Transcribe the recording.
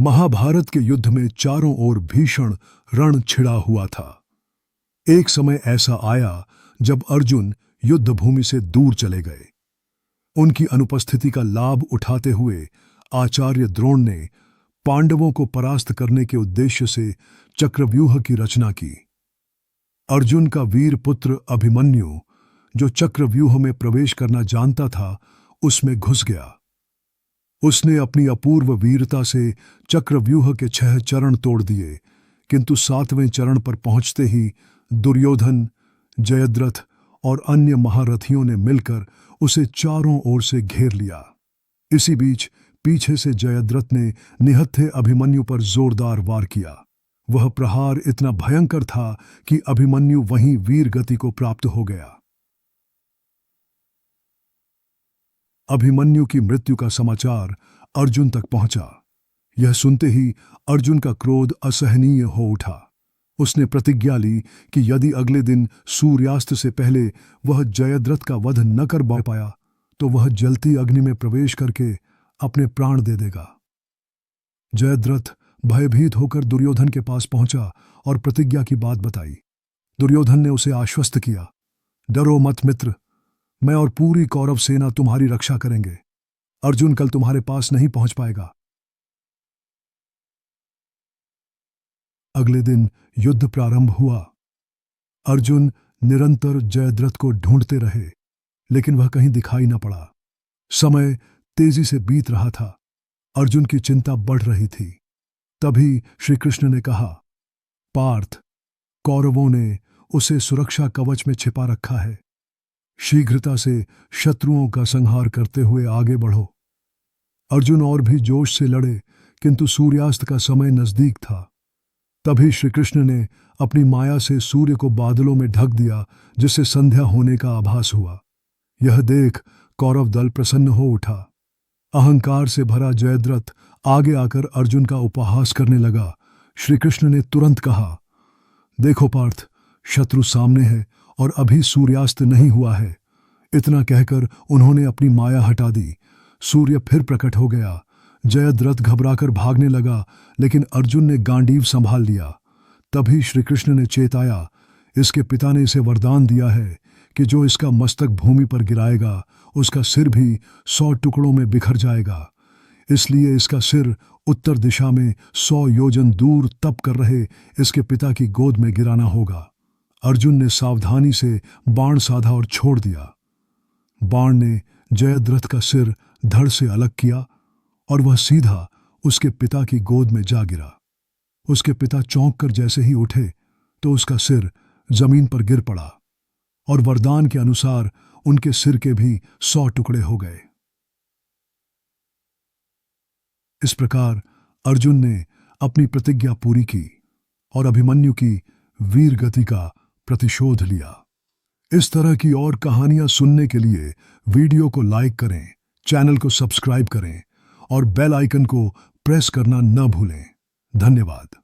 महाभारत के युद्ध में चारों ओर भीषण रण छिड़ा हुआ था। एक समय ऐसा आया जब अर्जुन युद्ध भूमि से दूर चले गए। उनकी अनुपस्थिति का लाभ उठाते हुए आचार्य द्रोण ने पांडवों को परास्त करने के उद्देश्य से चक्रव्यूह की रचना की। अर्जुन का वीर पुत्र अभिमन्यु, जो चक्रव्यूह में प्रवेश करना जानता था, उसमें घुस गया। उसने अपनी अपूर्व वीरता से चक्रव्यूह के 6 चरण तोड़ दिए, किंतु 7वें चरण पर पहुंचते ही दुर्योधन, जयद्रथ और अन्य महारथियों ने मिलकर उसे चारों ओर से घेर लिया। इसी बीच पीछे से जयद्रथ ने निहत्थे अभिमन्यु पर जोरदार वार किया। वह प्रहार इतना भयंकर था कि अभिमन्यु वहीं वीर गति को प्राप्त हो गया। अभिमन्यु की मृत्यु का समाचार अर्जुन तक पहुंचा। यह सुनते ही अर्जुन का क्रोध असहनीय हो उठा। उसने प्रतिज्ञा ली कि यदि अगले दिन सूर्यास्त से पहले वह जयद्रथ का वध न कर पाया तो वह जलती अग्नि में प्रवेश करके अपने प्राण दे देगा। जयद्रथ भयभीत होकर दुर्योधन के पास पहुंचा और प्रतिज्ञा की बात बताई। दुर्योधन ने उसे आश्वस्त किया, डरो मत मित्र, मैं और पूरी कौरव सेना तुम्हारी रक्षा करेंगे। अर्जुन कल तुम्हारे पास नहीं पहुंच पाएगा। अगले दिन युद्ध प्रारंभ हुआ। अर्जुन निरंतर जयद्रथ को ढूंढते रहे, लेकिन वह कहीं दिखाई न पड़ा। समय तेजी से बीत रहा था। अर्जुन की चिंता बढ़ रही थी। तभी श्री कृष्ण ने कहा, पार्थ, कौरवों ने उसे सुरक्षा कवच में छिपा रखा है। शीघ्रता से शत्रुओं का संहार करते हुए आगे बढ़ो। अर्जुन और भी जोश से लड़े, किंतु सूर्यास्त का समय नजदीक था। तभी श्री कृष्ण ने अपनी माया से सूर्य को बादलों में ढक दिया, जिससे संध्या होने का आभास हुआ। यह देख कौरव दल प्रसन्न हो उठा। अहंकार से भरा जयद्रथ आगे आकर अर्जुन का उपहास करने लगा। श्री कृष्ण ने तुरंत कहा, देखो पार्थ, शत्रु सामने है और अभी सूर्यास्त नहीं हुआ है। इतना कहकर उन्होंने अपनी माया हटा दी। सूर्य फिर प्रकट हो गया। जयद्रथ घबराकर भागने लगा, लेकिन अर्जुन ने गांडीव संभाल लिया। तभी श्री कृष्ण ने चेताया, इसके पिता ने इसे वरदान दिया है कि जो इसका मस्तक भूमि पर गिराएगा उसका सिर भी 100 टुकड़ों में बिखर जाएगा। इसलिए इसका सिर उत्तर दिशा में 100 योजन दूर तप कर रहे इसके पिता की गोद में गिराना होगा। अर्जुन ने सावधानी से बाण साधा और छोड़ दिया। बाण ने जयद्रथ का सिर धड़ से अलग किया और वह सीधा उसके पिता की गोद में जा गिरा। उसके पिता चौंक कर जैसे ही उठे तो उसका सिर जमीन पर गिर पड़ा और वरदान के अनुसार उनके सिर के भी 100 टुकड़े हो गए। इस प्रकार अर्जुन ने अपनी प्रतिज्ञा पूरी की और अभिमन्यु की वीर गति का प्रतिशोध लिया। इस तरह की और कहानियां सुनने के लिए वीडियो को लाइक करें, चैनल को सब्सक्राइब करें और बेल आइकन को प्रेस करना न भूलें। धन्यवाद।